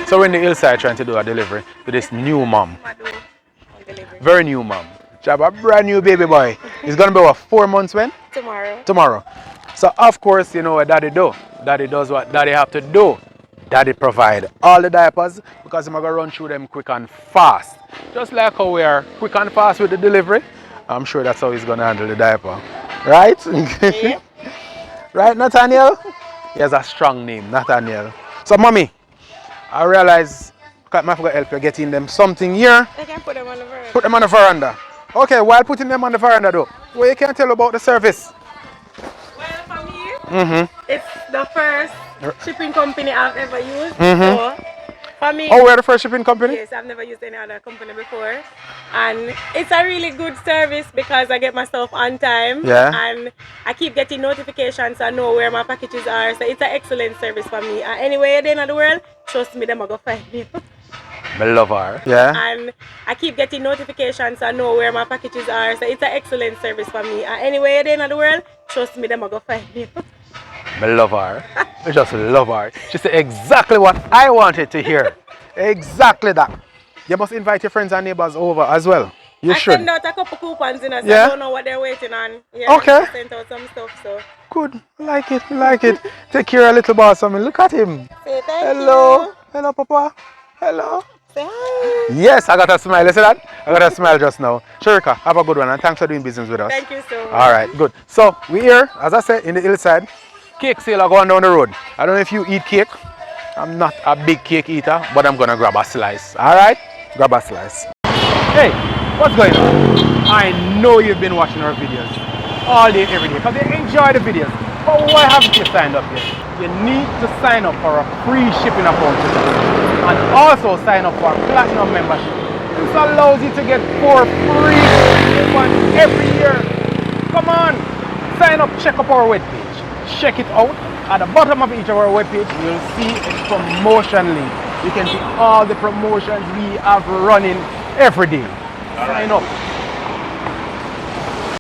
So we're in the hillside trying to do a delivery to this new mom. Very new mom. She have a brand new baby boy. He's gonna be what, 4 months when? Tomorrow. Tomorrow. So of course you know what daddy do. Daddy does what daddy have to do. Daddy provide all the diapers because I'm gonna run through them quick and fast. Just like how we are quick and fast with the delivery, I'm sure that's how he's gonna handle the diaper. Right? Yeah. Right, Nathaniel? He has a strong name, Nathaniel. So mommy, I realize I forgot to help you getting them something here. I can put them on the veranda. Put them on the veranda. Okay, while putting them on the veranda though, what you can tell about the service? Well, for me, it's the first shipping company I've ever used. So, for me, Oh, we're the first shipping company? yes, I've never used any other company before. And it's a really good service because I get my stuff on time. Yeah. And I keep getting notifications so I know where my packages are. So it's an excellent service for me. And anywhere at the end of the world, trust me, them are going to find me. I love her. Yeah. And I keep getting notifications so I know where my packages are. So it's an excellent service for me. And anywhere at the end of the world, trust me, them are going to find me. I love her. I just love her. She said exactly what I wanted to hear. Exactly that. You must invite your friends and neighbors over as well. You I should. send out a couple coupons, so Yeah? I don't know what they're waiting on. Yeah, Okay. I sent out some stuff, so. Good. Like it. Like it. Take care of little boss. I mean, look at him. Say thank Hello. you. Hello, Papa. Hello. Say hi. Yes, I got a smile. You see that? I got a smile just now. Sharika, have a good one and thanks for doing business with us. Thank you so much. All right, good. So we here, as I said, in the hillside. Cake sale are going down the road. I don't know if you eat cake. I'm not a big cake eater, but I'm gonna grab a slice. All right, grab a slice. Hey, what's going on? I know you've been watching our videos all day, every day, because you enjoy the videos. But why haven't you signed up yet? You need to sign up for a free shipping account with us, and also sign up for a platinum membership. This allows you to get 4 free coupons every year. Come on, sign up, check up our webpage. Check it out. At the bottom of each of our webpage, you'll see a promotion link. You can see all the promotions we have running every day. Sign up.